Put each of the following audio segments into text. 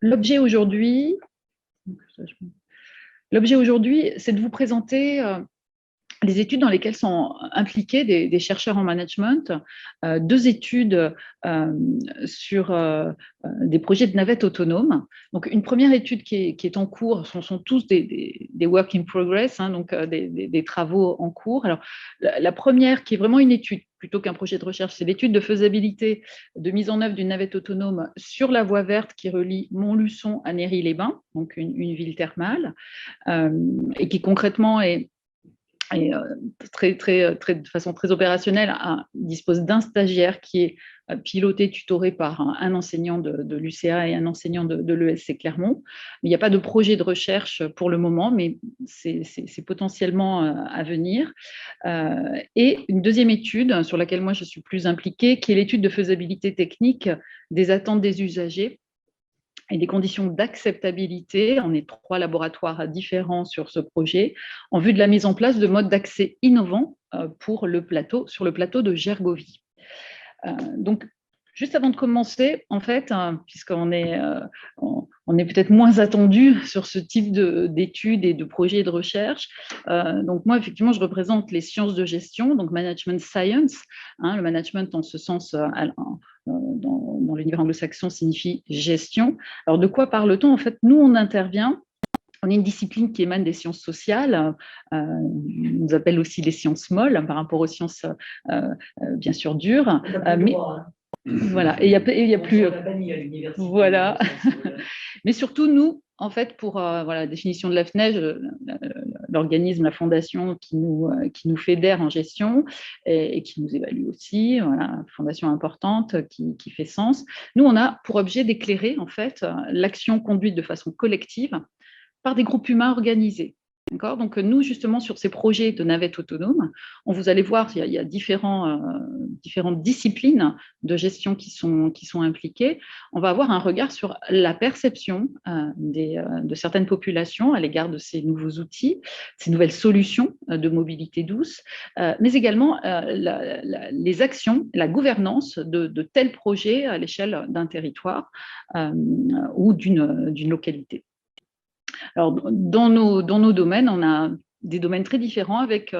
l'objet aujourd'hui, c'est de vous présenter les études dans lesquelles sont impliqués des chercheurs en management, deux études sur des projets de navettes autonomes. Donc, une première étude qui est en cours, sont tous des work in progress, hein, donc des travaux en cours. Alors, la première, qui est vraiment une étude, plutôt qu'un projet de recherche, c'est l'étude de faisabilité de mise en œuvre d'une navette autonome sur la voie verte qui relie Montluçon à Néry-les-Bains, donc une ville thermale, et qui concrètement est de façon très opérationnelle, dispose d'un stagiaire qui est piloté, tutoré par un enseignant de l'UCA et un enseignant de l'ESC Clermont. Il n'y a pas de projet de recherche pour le moment, mais c'est potentiellement à venir. Et une deuxième étude sur laquelle moi je suis plus impliquée, qui est l'étude de faisabilité technique des attentes des usagers et des conditions d'acceptabilité. On est 3 laboratoires différents sur ce projet, en vue de la mise en place de modes d'accès innovants sur le plateau de Gergovie. Donc, juste avant de commencer, en fait, puisqu'on est, on est peut-être moins attendu sur ce type d'études et de projets de recherche. Donc moi, effectivement, je représente les sciences de gestion, donc management science. Le management, en ce sens, dans l'univers anglo-saxon, signifie gestion. Alors, de quoi parle-t-on? En fait, nous, on intervient. On est une discipline qui émane des sciences sociales, on nous appelle aussi les sciences molles par rapport aux sciences bien sûr dures, mais voilà, et il y a plus voilà. Mais surtout nous, en fait, pour voilà, la définition de la FNEG, l'organisme, la fondation qui nous fédère en gestion et qui nous évalue aussi, voilà, fondation importante qui fait sens. Nous, on a pour objet d'éclairer en fait l'action conduite de façon collective par des groupes humains organisés. Donc, nous, justement, sur ces projets de navettes autonomes, vous allez voir, il y a différentes disciplines de gestion qui sont impliquées. On va avoir un regard sur la perception de certaines populations à l'égard de ces nouveaux outils, ces nouvelles solutions de mobilité douce, mais également les actions, la gouvernance de tels projets à l'échelle d'un territoire ou d'une localité. Alors, dans nos domaines, on a des domaines très différents avec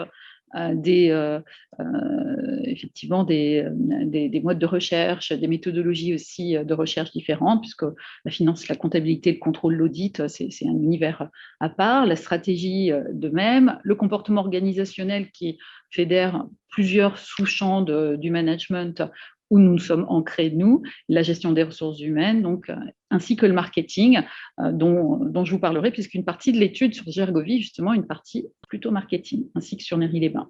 effectivement des modes de recherche, des méthodologies aussi de recherche différentes, puisque la finance, la comptabilité, le contrôle, l'audit, c'est un univers à part, la stratégie de même, le comportement organisationnel qui fédère plusieurs sous-champs du management où nous sommes ancrés, nous, la gestion des ressources humaines, donc, ainsi que le marketing, dont je vous parlerai, puisqu'une partie de l'étude sur Gergovie, justement, une partie plutôt marketing, ainsi que sur Néry-les-Bains.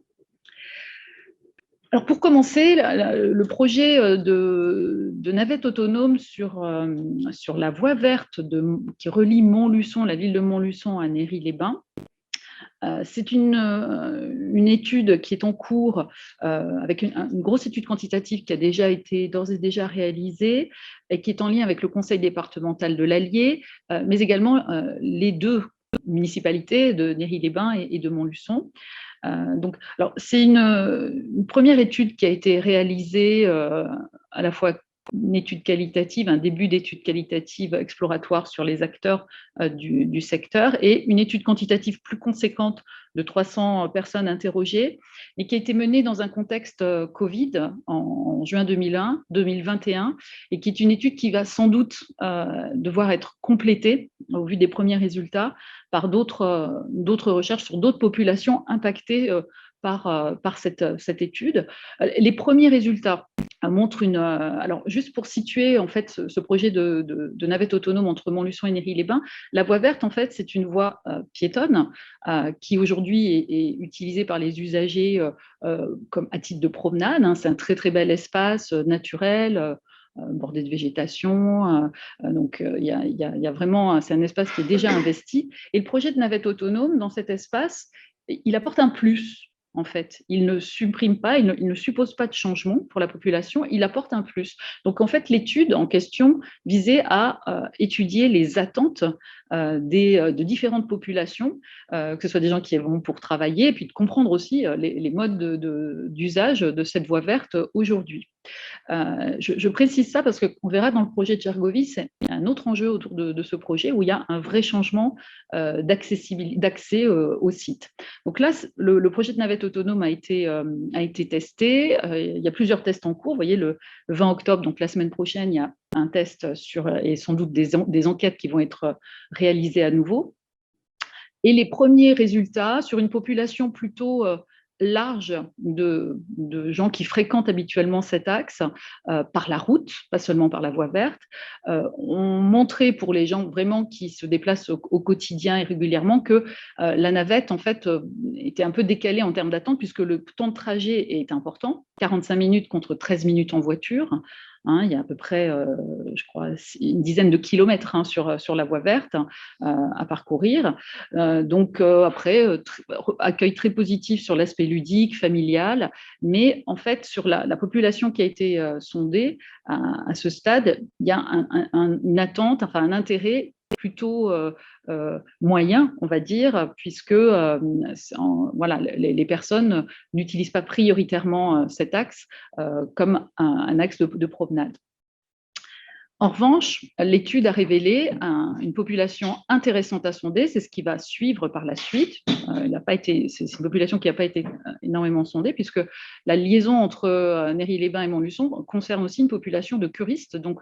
Alors, pour commencer, le projet de navette autonome sur la voie verte qui relie Montluçon, la ville de Montluçon à Néry-les-Bains, c'est une étude qui est en cours avec une grosse étude quantitative qui a déjà été d'ores et déjà réalisée et qui est en lien avec le conseil départemental de l'Allier, mais également les deux municipalités de Néry-les-Bains et de Montluçon. Donc, alors, c'est une première étude qui a été réalisée à la fois une étude qualitative, un début d'étude qualitative exploratoire sur les acteurs du secteur et une étude quantitative plus conséquente de 300 personnes interrogées et qui a été menée dans un contexte Covid en juin 2021 et qui est une étude qui va sans doute devoir être complétée au vu des premiers résultats par d'autres recherches sur d'autres populations impactées par cette étude. Les premiers résultats montrent alors, juste pour situer en fait ce projet de navette autonome entre Montluçon et Néry-les-Bains, la voie verte, en fait, c'est une voie piétonne qui aujourd'hui est utilisée par les usagers comme à titre de promenade. C'est un très très bel espace naturel, bordé de végétation. Donc, il y a vraiment, c'est un espace qui est déjà investi. Et le projet de navette autonome, dans cet espace, il apporte un plus. En fait, il ne supprime pas, il ne suppose pas de changement pour la population, il apporte un plus. Donc, en fait, l'étude en question visait à étudier les attentes de différentes populations, que ce soit des gens qui vont pour travailler, et puis de comprendre aussi les modes d'usage de cette voie verte aujourd'hui. Je précise ça parce qu'on verra dans le projet de Gergovie, c'est un autre enjeu autour de ce projet où il y a un vrai changement d'accès au site. Donc là, le projet de navette autonome a été testé. Il y a plusieurs tests en cours. Vous voyez, le 20 octobre, donc la semaine prochaine, il y a un test et sans doute des enquêtes qui vont être réalisées à nouveau. Et les premiers résultats sur une population plutôt large de gens qui fréquentent habituellement cet axe par la route, pas seulement par la voie verte, ont montré pour les gens vraiment qui se déplacent au quotidien et régulièrement que la navette en fait était un peu décalée en termes d'attente puisque le temps de trajet est important, 45 minutes contre 13 minutes en voiture. Hein, il y a à peu près, je crois, une dizaine de kilomètres sur la voie verte à parcourir. Donc après, accueil très positif sur l'aspect ludique, familial, mais en fait, sur la population qui a été sondée à ce stade, il y a une attente, enfin un intérêt plutôt moyen, on va dire, puisque voilà, les personnes n'utilisent pas prioritairement cet axe comme un axe de promenade. En revanche, l'étude a révélé une population intéressante à sonder, c'est ce qui va suivre par la suite. C'est une population qui n'a pas été énormément sondée, puisque la liaison entre Néry-les-Bains et Montluçon concerne aussi une population de curistes, donc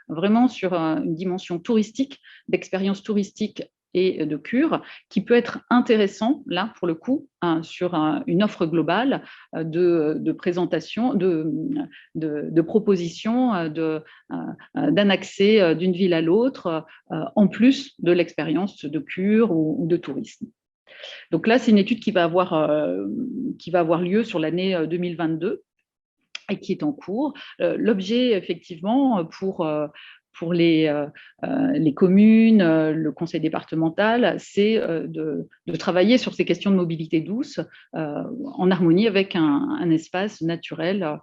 vraiment sur une dimension touristique, d'expérience touristique et de cure, qui peut être intéressant, là, pour le coup, sur une offre globale de présentation, de proposition, d'un accès d'une ville à l'autre, en plus de l'expérience de cure ou de tourisme. Donc là, c'est une étude qui va avoir lieu sur l'année 2022 et qui est en cours. L'objet, effectivement, pour les communes, le conseil départemental, c'est de travailler sur ces questions de mobilité douce en harmonie avec un espace naturel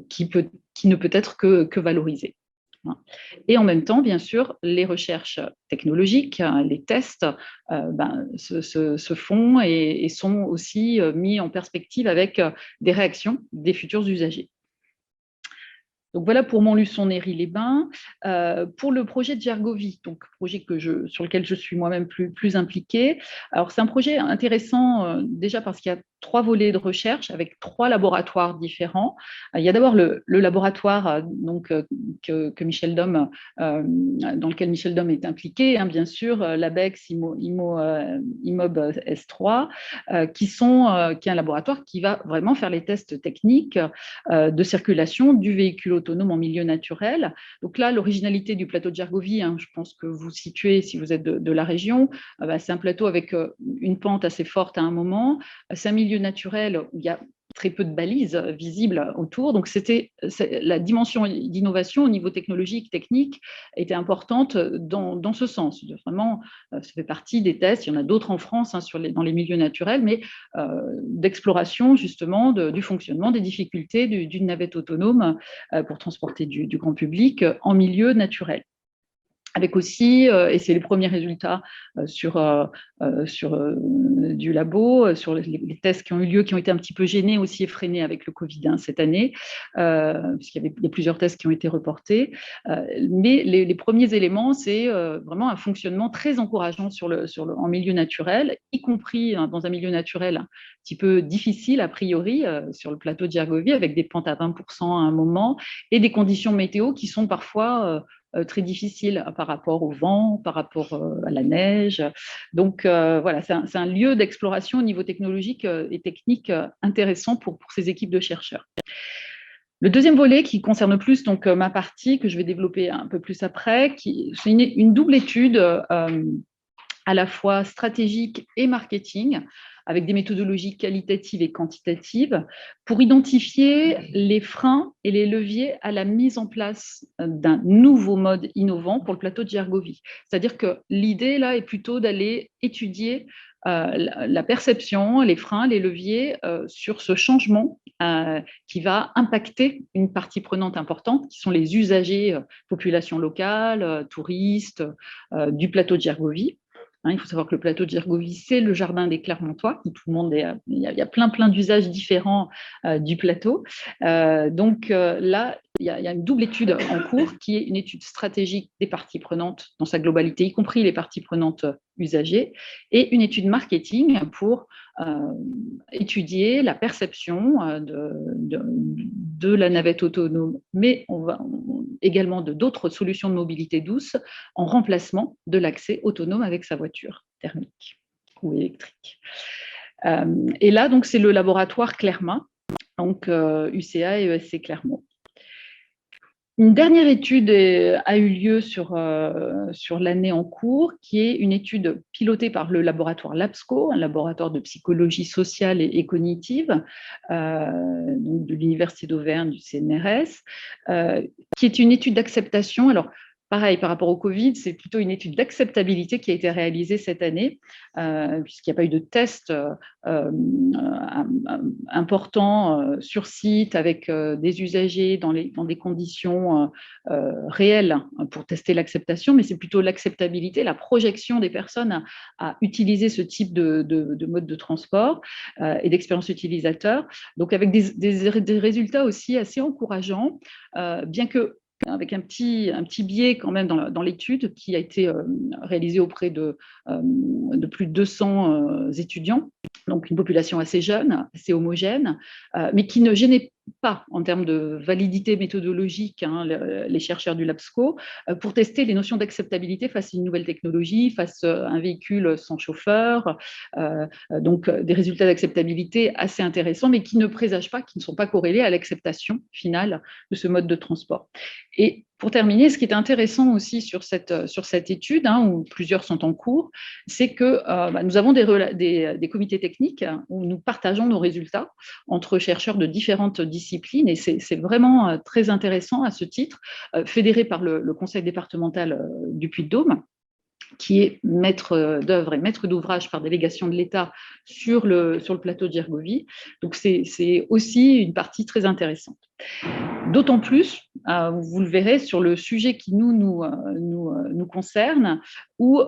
qui ne peut être que valorisé. Et en même temps, bien sûr, les recherches technologiques, les tests se font et sont aussi mis en perspective avec des réactions des futurs usagers. Donc voilà pour Montluçon-Néry-les-Bains. Pour le projet de Gergovie, donc projet sur lequel je suis moi-même plus impliquée. Alors c'est un projet intéressant déjà parce qu'il y a 3 volets de recherche avec 3 laboratoires différents. Il y a d'abord le laboratoire que Michel Dom, dans lequel Michel Dom est impliqué, bien sûr, l'ABEX, IMOB S3, qui est un laboratoire qui va vraiment faire les tests techniques de circulation du véhicule autonome en milieu naturel. Donc là, l'originalité du plateau de Gergovie, je pense que vous situez si vous êtes de la région, c'est un plateau avec une pente assez forte à un moment. C'est un milieu naturel où il y a très peu de balises visibles autour. Donc, la dimension d'innovation au niveau technologique, technique, était importante dans ce sens. Vraiment, ça fait partie des tests. Il y en a d'autres en France dans les milieux naturels, mais d'exploration justement du fonctionnement, des difficultés d'une navette autonome pour transporter du grand public en milieu naturel. Avec aussi, et c'est les premiers résultats sur du labo, sur les tests qui ont eu lieu, qui ont été un petit peu gênés aussi et freinés avec le Covid cette année, puisqu'il y a plusieurs tests qui ont été reportés. Mais les premiers éléments, c'est vraiment un fonctionnement très encourageant en milieu naturel, y compris dans un milieu naturel un petit peu difficile a priori, sur le plateau de Gergovie, avec des pentes à 20% à un moment, et des conditions météo qui sont parfois très difficile par rapport au vent, par rapport à la neige. Donc voilà, c'est un lieu d'exploration au niveau technologique et technique intéressant pour ces équipes de chercheurs. Le deuxième volet qui concerne plus ma partie, que je vais développer un peu plus après, c'est une double étude à la fois stratégique et marketing, avec des méthodologies qualitatives et quantitatives, pour identifier les freins et les leviers à la mise en place d'un nouveau mode innovant pour le plateau de Gergovie. C'est-à-dire que l'idée, là, est plutôt d'aller étudier la perception, les freins, les leviers sur ce changement qui va impacter une partie prenante importante, qui sont les usagers, population locale, touristes, du plateau de Gergovie. Il faut savoir que le plateau de Gergovie, c'est le jardin des Clermontois. Tout le monde il y a plein d'usages différents du plateau. Donc là, il y a une double étude en cours qui est une étude stratégique des parties prenantes dans sa globalité, y compris les parties prenantes usagées, et une étude marketing pour étudier la perception de la navette autonome, mais également de d'autres solutions de mobilité douce en remplacement de l'accès autonome avec sa voiture thermique ou électrique. Et là, donc, c'est le laboratoire Clerma, donc UCA et ESC Clermont. Une dernière étude a eu lieu sur l'année en cours, qui est une étude pilotée par le laboratoire LABSCO, un laboratoire de psychologie sociale et cognitive donc de l'Université d'Auvergne, du CNRS, qui est une étude d'acceptation. Alors, pareil, par rapport au Covid, c'est plutôt une étude d'acceptabilité qui a été réalisée cette année, puisqu'il n'y a pas eu de test important sur site avec des usagers dans des conditions réelles pour tester l'acceptation, mais c'est plutôt l'acceptabilité, la projection des personnes à utiliser ce type de mode de transport et d'expérience utilisateur. Donc, avec des résultats aussi assez encourageants, bien que avec un petit biais quand même dans l'étude qui a été réalisée auprès de plus de 200 étudiants, donc une population assez jeune, assez homogène, mais qui ne gênait pas en termes de validité méthodologique les chercheurs du LABSCO pour tester les notions d'acceptabilité face à une nouvelle technologie, face à un véhicule sans chauffeur, donc des résultats d'acceptabilité assez intéressants, mais qui ne présagent pas, qui ne sont pas corrélés à l'acceptation finale de ce mode de transport. Et pour terminer, ce qui est intéressant aussi sur cette étude, où plusieurs sont en cours, c'est que nous avons des comités techniques où nous partageons nos résultats entre chercheurs de différentes disciplines, et c'est vraiment très intéressant à ce titre, fédéré par le conseil départemental du Puy-de-Dôme, qui est maître d'œuvre et maître d'ouvrage par délégation de l'État sur le plateau de Gergovie. Donc c'est aussi une partie très intéressante. D'autant plus, vous le verrez, sur le sujet qui nous concerne, où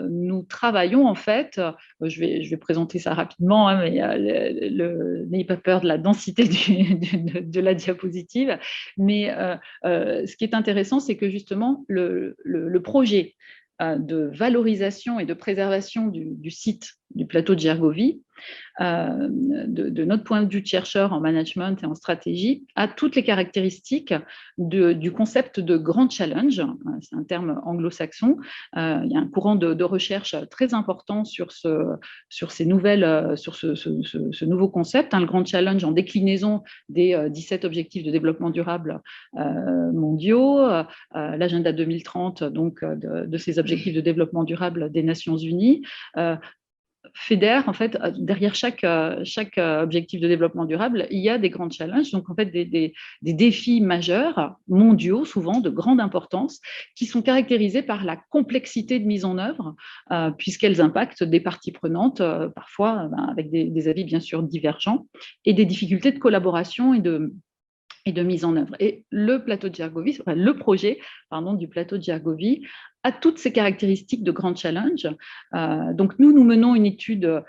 nous travaillons en fait, je vais présenter ça rapidement, mais n'ayez pas peur de la densité de la diapositive, mais ce qui est intéressant, c'est que justement le projet de valorisation et de préservation du site du plateau de Gergovie, de notre point de vue de chercheur en management et en stratégie, a toutes les caractéristiques du concept de grand challenge. C'est un terme anglo-saxon. Il y a un courant de recherche très important sur ce nouveau concept, le grand challenge en déclinaison des 17 objectifs de développement durable mondiaux, l'agenda 2030 donc de ces objectifs de développement durable des Nations Unies, fédère, en fait, derrière chaque objectif de développement durable, il y a des grands challenges, donc en fait des défis majeurs, mondiaux, souvent de grande importance, qui sont caractérisés par la complexité de mise en œuvre, puisqu'elles impactent des parties prenantes, parfois avec des avis bien sûr divergents, et des difficultés de collaboration et de mise en œuvre. Et le plateau de Gergovie, le projet du plateau de Gergovie a toutes ces caractéristiques de grand challenge. Donc nous menons une étude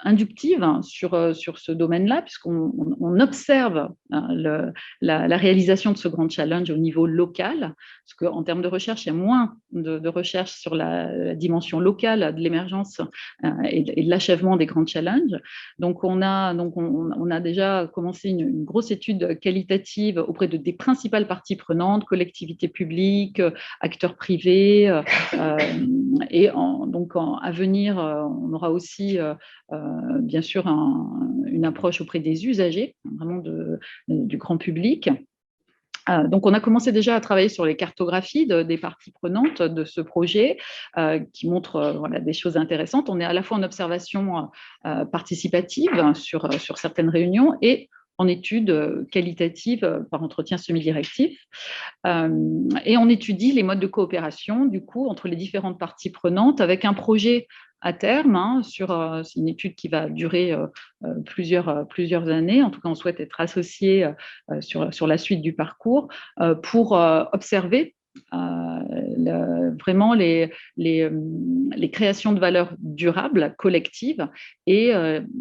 inductive sur ce domaine-là, puisqu'on observe la réalisation de ce grand challenge au niveau local, parce qu'en termes de recherche, il y a moins de recherche sur la dimension locale de l'émergence et de l'achèvement des grands challenges. Donc on a déjà commencé une grosse étude qualitative auprès des principales parties prenantes, collectivités publiques, acteurs privés, et à venir, on aura aussi bien sûr une approche auprès des usagers, vraiment du grand public. Donc, on a commencé déjà à travailler sur les cartographies des parties prenantes de ce projet qui montrent des choses intéressantes. On est à la fois en observation participative sur certaines réunions et en études qualitatives par entretien semi-directif. Et on étudie les modes de coopération, du coup, entre les différentes parties prenantes avec un projet à terme, c'est une étude qui va durer plusieurs années. En tout cas, on souhaite être associé sur la suite du parcours pour observer vraiment les créations de valeur durables, collectives, et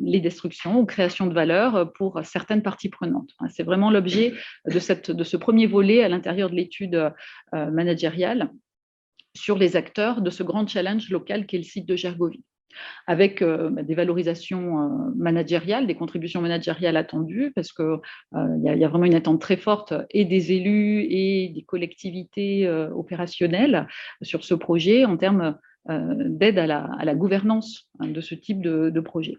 les destructions ou créations de valeur pour certaines parties prenantes. C'est vraiment l'objet de ce premier volet à l'intérieur de l'étude managériale sur les acteurs de ce grand challenge local qu'est le site de Gergovie, avec des valorisations managériales, des contributions managériales attendues, parce qu'il y a vraiment une attente très forte et des élus et des collectivités opérationnelles sur ce projet en termes d'aide à la gouvernance de ce type de projet.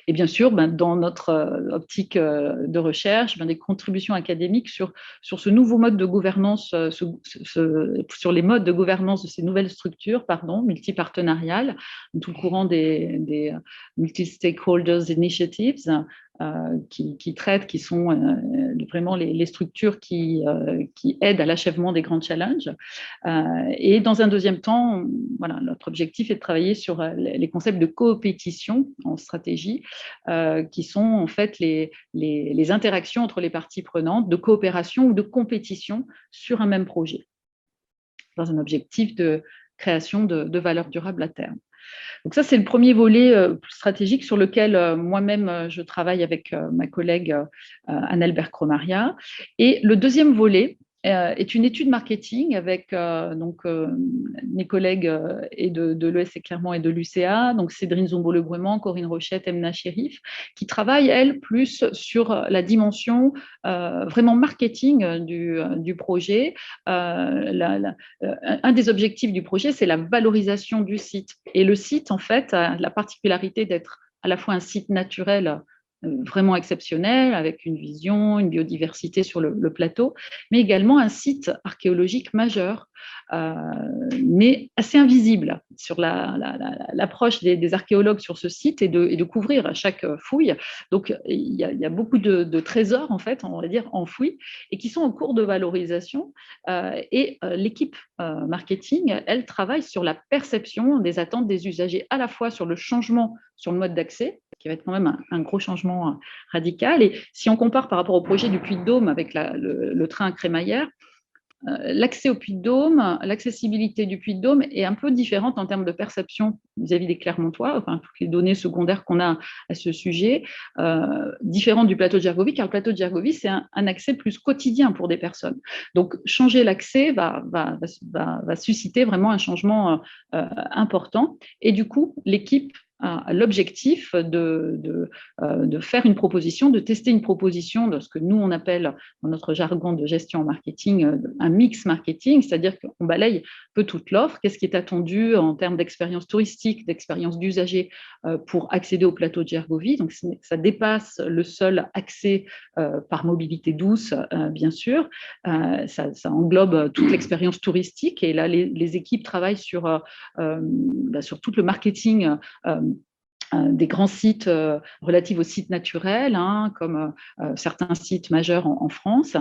Et bien sûr, dans notre optique de recherche, des contributions académiques sur ce nouveau mode de gouvernance, sur les modes de gouvernance de ces nouvelles structures multipartenariales, tout le courant des multi-stakeholders initiatives, qui traitent, qui sont vraiment les structures qui aident à l'achèvement des grands challenges. Et dans un deuxième temps, voilà, notre objectif est de travailler sur les concepts de coopétition en stratégie, qui sont en fait les interactions entre les parties prenantes, de coopération ou de compétition sur un même projet, dans un objectif de création de valeur durable à terme. Donc ça, c'est le premier volet stratégique sur lequel moi-même je travaille avec ma collègue Anne-Albert Cromaria. Et le deuxième volet est une étude marketing avec mes collègues et de l'ESC Clermont et de l'UCA, donc Cédrine Zombo-Le-Gruement, Corinne Rochette, Emna Chérif, qui travaillent, elles, plus sur la dimension vraiment marketing du projet. Un des objectifs du projet, c'est la valorisation du site. Et le site, en fait, a la particularité d'être à la fois un site naturel vraiment exceptionnel, avec une vision, une biodiversité sur le plateau, mais également un site archéologique majeur, mais assez invisible. Sur l'approche des archéologues sur ce site et de couvrir à chaque fouille. Donc, il y a beaucoup de trésors, en fait, on va dire, enfouis, et qui sont en cours de valorisation. Et l'équipe marketing, elle travaille sur la perception des attentes des usagers, à la fois sur le changement sur le mode d'accès, qui va être quand même un gros changement radical. Et si on compare par rapport au projet du Puy-de-Dôme avec le train à crémaillère, l'accès au Puy-de-Dôme, l'accessibilité du Puy-de-Dôme est un peu différente en termes de perception vis-à-vis des Clermontois, enfin toutes les données secondaires qu'on a à ce sujet, différentes du plateau de Gergovie, car le plateau de Gergovie, c'est un accès plus quotidien pour des personnes. Donc, changer l'accès va susciter vraiment un changement important. Et du coup, l'équipe a l'objectif de faire une proposition, de tester une proposition de ce que nous, on appelle, dans notre jargon de gestion en marketing, un mix marketing, c'est-à-dire qu'on balaye un peu toute l'offre. Qu'est-ce qui est attendu en termes d'expérience touristique, d'expérience d'usager pour accéder au plateau de Gergovie. Donc, ça dépasse le seul accès par mobilité douce, bien sûr. Ça englobe toute l'expérience touristique. Et là, les équipes travaillent sur tout le marketing des grands sites relatifs aux sites naturels, comme certains sites majeurs en France,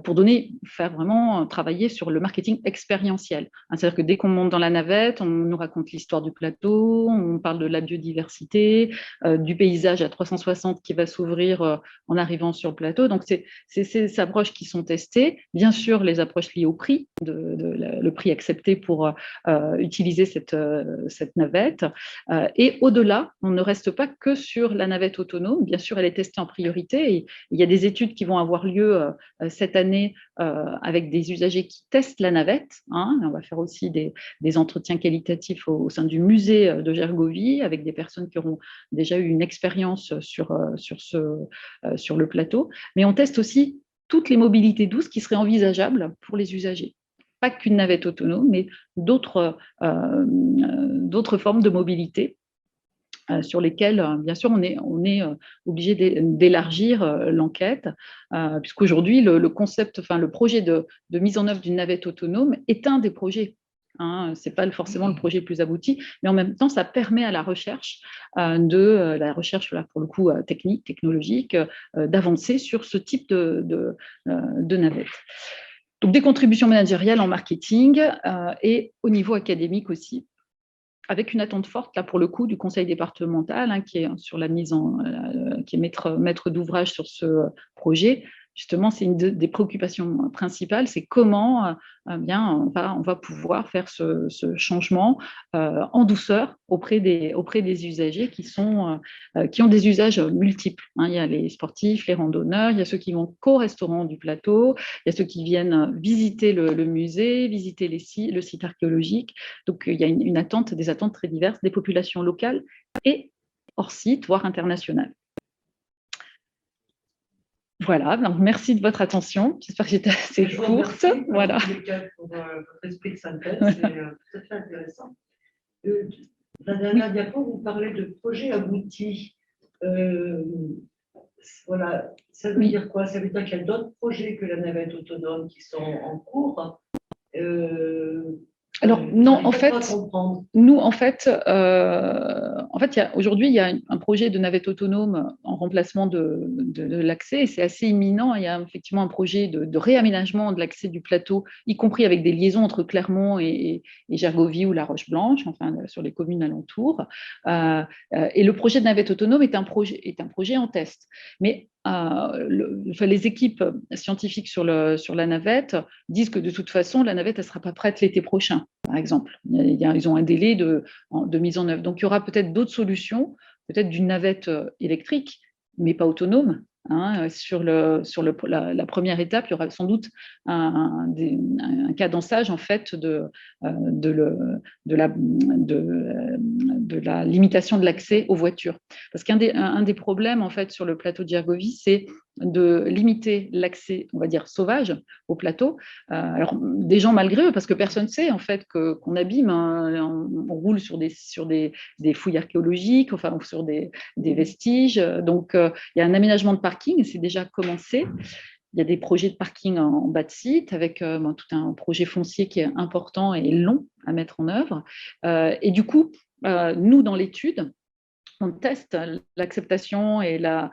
pour faire vraiment travailler sur le marketing expérientiel. C'est-à-dire que dès qu'on monte dans la navette, on nous raconte l'histoire du plateau, on parle de la biodiversité, du paysage à 360 qui va s'ouvrir en arrivant sur le plateau. Donc, c'est ces approches qui sont testées. Bien sûr, les approches liées au prix, le prix accepté pour utiliser cette navette. Et au-delà, on ne reste pas que sur la navette autonome. Bien sûr, elle est testée en priorité. Et il y a des études qui vont avoir lieu cette année avec des usagers qui testent la navette. On va faire aussi des entretiens qualitatifs au sein du musée de Gergovie avec des personnes qui auront déjà eu une expérience sur le plateau. Mais on teste aussi toutes les mobilités douces qui seraient envisageables pour les usagers. Pas qu'une navette autonome, mais d'autres formes de mobilité sur lesquelles, bien sûr, on est obligé d'élargir l'enquête, puisqu'aujourd'hui, le projet de mise en œuvre d'une navette autonome est un des projets. Ce n'est pas forcément le projet le plus abouti, mais en même temps, ça permet à la recherche, la recherche là, pour le coup technique, technologique, d'avancer sur ce type de navette. Donc, des contributions managériales en marketing et au niveau académique aussi, avec une attente forte, là, pour le coup, du conseil départemental, qui est sur la qui est maître d'ouvrage sur ce projet. justement, c'est une des préoccupations principales, c'est comment bien, on va pouvoir faire ce changement en douceur auprès des usagers qui ont des usages multiples. Hein. Il y a les sportifs, les randonneurs, il y a ceux qui vont qu'au restaurant du plateau, il y a ceux qui viennent visiter le musée, visiter le site archéologique. Donc, il y a des attentes très diverses des populations locales et hors site, voire internationales. Voilà, donc merci de votre attention. J'espère que j'étais assez courte. Voilà. Pour votre esprit de synthèse, c'est tout à fait intéressant. La dernière diapo, vous parlez de projets aboutis. Voilà, ça veut dire quoi? Ça veut dire qu'il y a d'autres projets que la navette autonome qui sont en cours. Alors non, en fait, aujourd'hui, il y a un projet de navette autonome en remplacement de l'accès, et c'est assez imminent. Il y a effectivement un projet de réaménagement de l'accès du plateau, y compris avec des liaisons entre Clermont et Gergovie ou La Roche-Blanche, enfin sur les communes alentours. Et le projet de navette autonome est un projet en test. Mais les équipes scientifiques sur la navette disent que de toute façon, la navette ne sera pas prête l'été prochain, par exemple. Ils ont un délai de mise en œuvre. Donc, il y aura peut-être d'autres solutions, peut-être d'une navette électrique, mais pas autonome. Hein. La première étape, il y aura sans doute un cadençage en fait de la limitation de l'accès aux voitures. Parce qu'un des problèmes en fait sur le plateau de Gergovie, c'est de limiter l'accès, on va dire, sauvage au plateau. Alors, des gens malgré eux, parce que personne ne sait en fait qu'on abîme, hein, on roule sur des fouilles archéologiques, enfin sur des vestiges. Donc, il y a un aménagement de parking, c'est déjà commencé. Il y a des projets de parking en bas de site avec tout un projet foncier qui est important et long à mettre en œuvre. Et du coup, nous, dans l'étude, on teste l'acceptation et la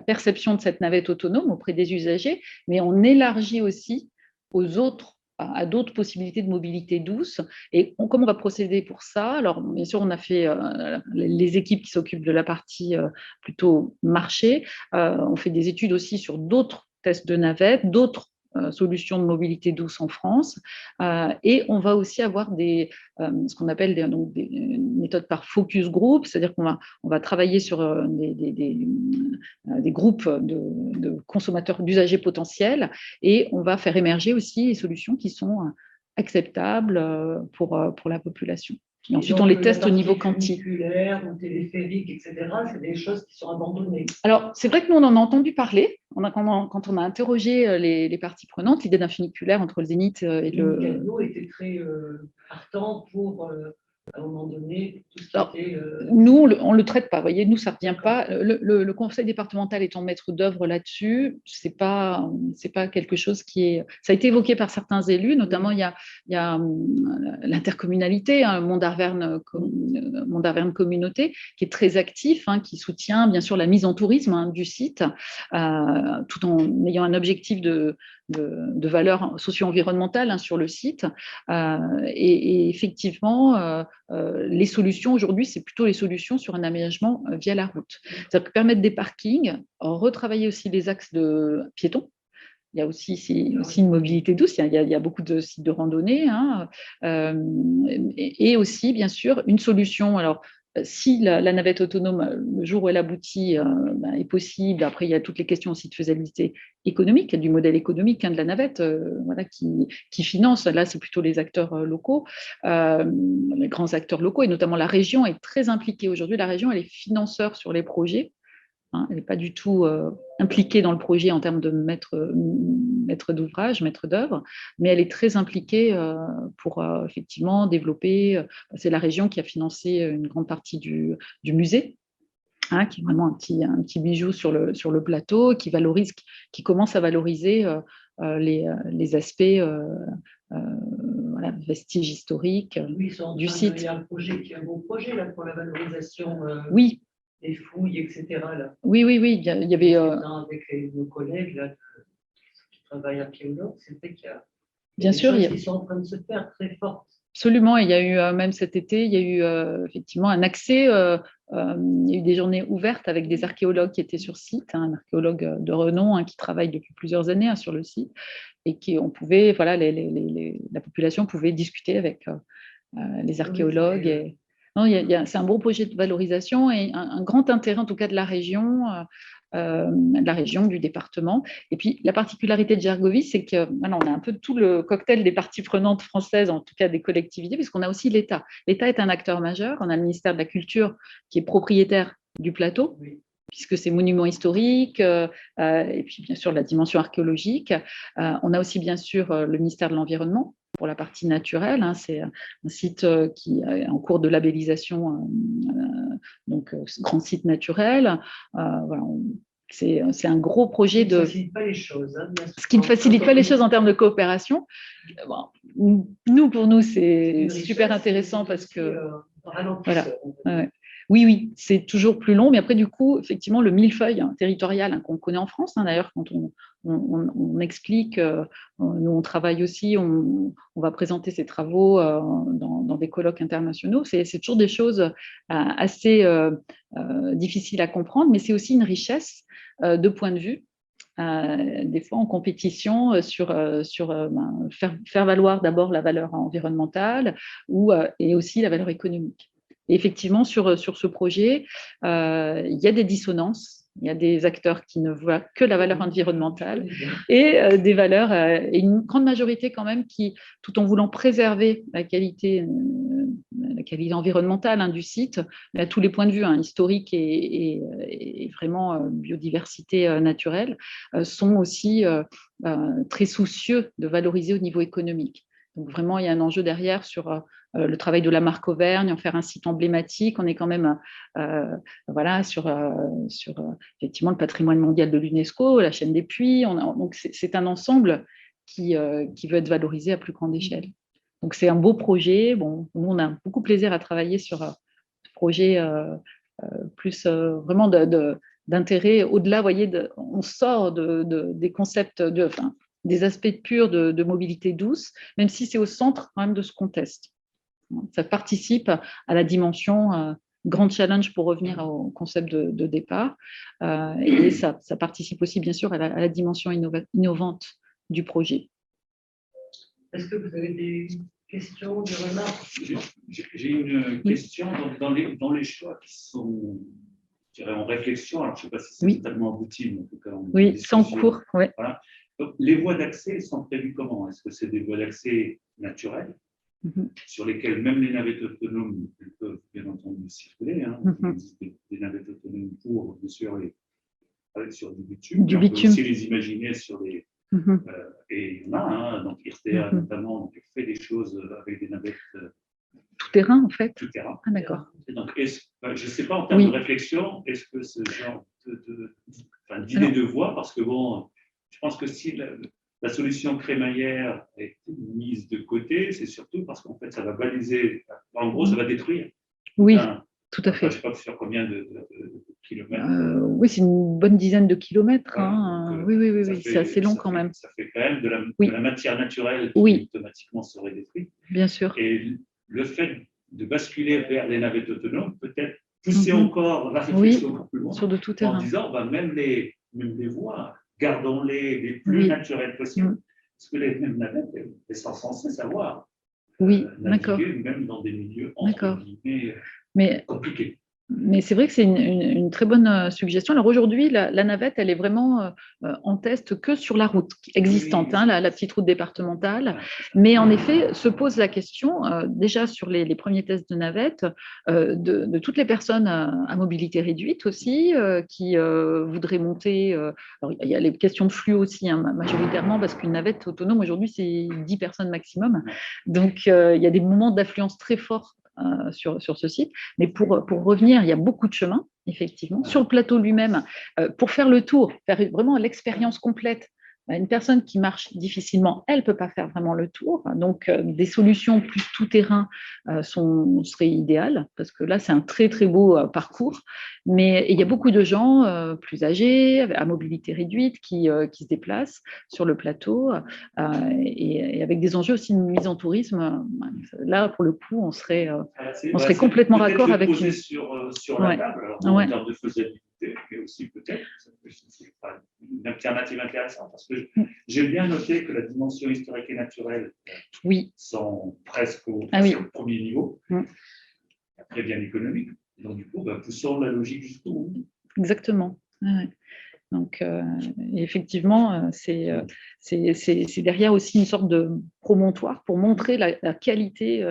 perception de cette navette autonome auprès des usagers, mais on élargit aussi à d'autres possibilités de mobilité douce. Et comment on va procéder pour ça? Alors, bien sûr, on a fait les équipes qui s'occupent de la partie plutôt marché. On fait des études aussi sur d'autres tests de navettes, d'autres solutions de mobilité douce en France. Et on va aussi avoir ce qu'on appelle des méthodes par focus group, c'est-à-dire qu'on va travailler sur des groupes de consommateurs, d'usagers potentiels, et on va faire émerger aussi des solutions qui sont acceptables pour la population. Et ensuite, on les teste au niveau quanti. Ou téléphérique, etc., c'est des choses qui sont abandonnées. Alors, c'est vrai que nous, on en a entendu parler. Quand on a interrogé les parties prenantes, l'idée d'un funiculaire entre le Zénith et le… Cadno était très partant pour… à un moment donné, tout ce qui était… Nous, on ne le traite pas. Vous voyez, nous, ça ne revient pas. Le conseil départemental étant maître d'œuvre là-dessus, ce n'est pas quelque chose qui est… Ça a été évoqué par certains élus, notamment il y a l'intercommunalité, hein, Mont-d'Arverne Communauté, qui est très actif, hein, qui soutient bien sûr la mise en tourisme, hein, du site, tout en ayant un objectif de valeur socio-environnementale, hein, sur le site. Et effectivement, les solutions aujourd'hui, c'est plutôt les solutions sur un aménagement via la route. C'est-à-dire permettre des parkings, retravailler aussi les axes de piétons. Il y a aussi une mobilité douce, il y a beaucoup de sites de randonnée, hein, et aussi, bien sûr, une solution. Alors, si la navette autonome, le jour où elle aboutit, est possible, après il y a toutes les questions aussi de faisabilité économique, du modèle économique, hein, de la navette, voilà, qui finance. Là, c'est plutôt les acteurs locaux, les grands acteurs locaux, et notamment la région est très impliquée aujourd'hui. La région, elle est financeur sur les projets. Hein, elle n'est pas du tout impliquée dans le projet en termes de maître d'ouvrage, maître d'œuvre, mais elle est très impliquée pour effectivement développer. C'est la région qui a financé une grande partie du musée, hein, qui est vraiment un petit bijou sur le plateau, qui commence à valoriser les aspects voilà, vestiges historiques du site. Il y a un beau projet là, pour la valorisation. Oui. Des fouilles, etc. Là. Oui, il y avait… Avec nos collègues là, qui travaillent à Piémont, c'est vrai qu'il y a bien des sûr, choses qui sont en train de se faire très fortes. Absolument, il y a eu même cet été, il y a eu effectivement un accès, il y a eu des journées ouvertes avec des archéologues qui étaient sur site, un archéologue de renom qui travaille depuis plusieurs années sur le site, et on pouvait, voilà, la population pouvait discuter avec les archéologues. Et, non, c'est un beau projet de valorisation et un grand intérêt en tout cas de la région, du département. Et puis la particularité de Gergovie, c'est que voilà, on a un peu tout le cocktail des parties prenantes françaises, en tout cas des collectivités, puisqu'on a aussi l'État. L'État est un acteur majeur. On a le ministère de la Culture qui est propriétaire du plateau, puisque c'est monument historique, et puis bien sûr la dimension archéologique. On a aussi bien sûr le ministère de l'Environnement pour la partie naturelle. C'est un site qui est en cours de labellisation, donc grand site naturel. Voilà, c'est un gros projet de… Ce qui ne facilite pas les choses. Ce qui ne facilite pas les choses en termes de coopération. Bon, pour nous, c'est super intéressant parce que… voilà. Oui, c'est toujours plus long, mais après, du coup, effectivement, le millefeuille territorial qu'on connaît en France, d'ailleurs, quand on explique, nous, on travaille aussi, on va présenter ces travaux dans des colloques internationaux, c'est toujours des choses assez difficiles à comprendre, mais c'est aussi une richesse de point de vue. Des fois en compétition sur faire valoir d'abord la valeur environnementale et aussi la valeur économique. Et effectivement, sur ce projet, il y a des dissonances. Il y a des acteurs qui ne voient que la valeur environnementale et des valeurs, et une grande majorité quand même qui, tout en voulant préserver la qualité environnementale du site, à tous les points de vue, historique et vraiment biodiversité naturelle, sont aussi très soucieux de valoriser au niveau économique. Donc vraiment, il y a un enjeu derrière sur le travail de la marque Auvergne, en faire un site emblématique. On est quand même voilà, sur effectivement le patrimoine mondial de l'UNESCO, la chaîne des puits. Donc c'est un ensemble qui veut être valorisé à plus grande échelle. Donc c'est un beau projet. Bon, nous, on a beaucoup de plaisir à travailler sur ce projet plus vraiment d'intérêt au-delà. Vous voyez, on sort des concepts, des aspects purs de mobilité douce, même si c'est au centre quand même de ce qu'on teste. Ça participe à la dimension grand challenge pour revenir au concept de départ. Et ça participe aussi, bien sûr, à la dimension innovante du projet. Est-ce que vous avez des questions, des remarques? J'ai une question dans les choix qui sont, je dirais, en réflexion. Alors, je ne sais pas si c'est totalement abouti, mais en tout cas, oui, c'est en cours. Ouais. Voilà. Donc, les voies d'accès sont prévues comment? Est-ce que c'est des voies d'accès naturelles sur lesquelles même les navettes autonomes peuvent bien entendu circuler? Il existe des navettes autonomes pour, bien sûr, sur du bitume. On peut aussi les imaginer sur des… et il y en a, donc IRTA notamment, donc, il fait des choses avec des navettes tout terrain en fait. Tout terrain. Ah d'accord. Donc, je ne sais pas en termes de réflexion, est-ce que ce genre d'idée de voie, parce que bon, je pense que si la solution crémaillère est mise de côté, c'est surtout parce qu'en fait ça va baliser, en gros ça va détruire. Oui. Tout à fait. Je ne sais pas sur combien de kilomètres. Oui, c'est une bonne dizaine de kilomètres. Donc, oui, c'est assez long quand même. Ça fait quand même de la matière naturelle qui automatiquement serait détruite. Bien sûr. Et le fait de basculer vers les navettes autonomes, peut-être pousser encore la réflexion encore plus loin, sur de tout terrain. En disant, même les voies, gardons-les les plus naturelles possibles. Parce que les mêmes navettes, elles sont censées savoir naviguer même dans des milieux entre guillemets compliqués. Mais c'est vrai que c'est une très bonne suggestion. Alors aujourd'hui, la navette, elle est vraiment en test que sur la route existante, la petite route départementale. Mais en effet, se pose la question, déjà sur les premiers tests de navette, de toutes les personnes à mobilité réduite aussi, qui voudraient monter. Alors, il y a les questions de flux aussi, majoritairement, parce qu'une navette autonome, aujourd'hui, c'est 10 personnes maximum. Donc, il y a des moments d'affluence très forts sur ce site. Mais pour revenir, il y a beaucoup de chemins, effectivement. Sur le plateau lui-même, pour faire le tour, faire vraiment l'expérience complète une personne qui marche difficilement, elle ne peut pas faire vraiment le tour. Donc, des solutions plus tout-terrain seraient idéales, parce que là, c'est un très, très beau parcours. Mais il y a beaucoup de gens plus âgés, à mobilité réduite, qui se déplacent sur le plateau, et avec des enjeux aussi de mise en tourisme. Là, pour le coup, on serait complètement raccord avec une... sur la table, alors, en termes de faisabilité, mais aussi peut-être une alternative intéressante, parce que j'ai bien noté que la dimension historique et naturelle sont presque au premier niveau, après bien économique. Donc du coup, poussons la logique jusqu'au bout. Exactement. Ouais. Donc, effectivement, c'est derrière aussi une sorte de promontoire pour montrer la qualité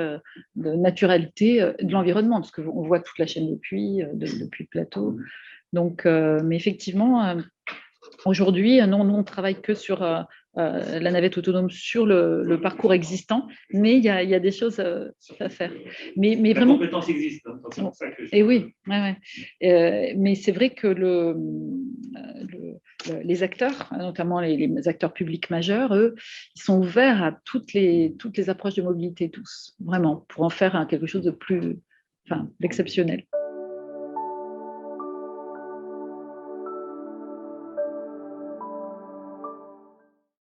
de naturalité de l'environnement, parce qu'on voit toute la chaîne des puits, depuis le plateau. Donc, mais effectivement, aujourd'hui, nous, on travaille que sur la navette autonome sur le parcours existant, mais il y a des choses à faire. Mais la vraiment, compétence existe. Hein, c'est pour ça que et oui, mais c'est vrai que les acteurs, notamment les acteurs publics majeurs, eux, ils sont ouverts à toutes les approches de mobilité, tous, vraiment, pour en faire quelque chose de plus, d'exceptionnel.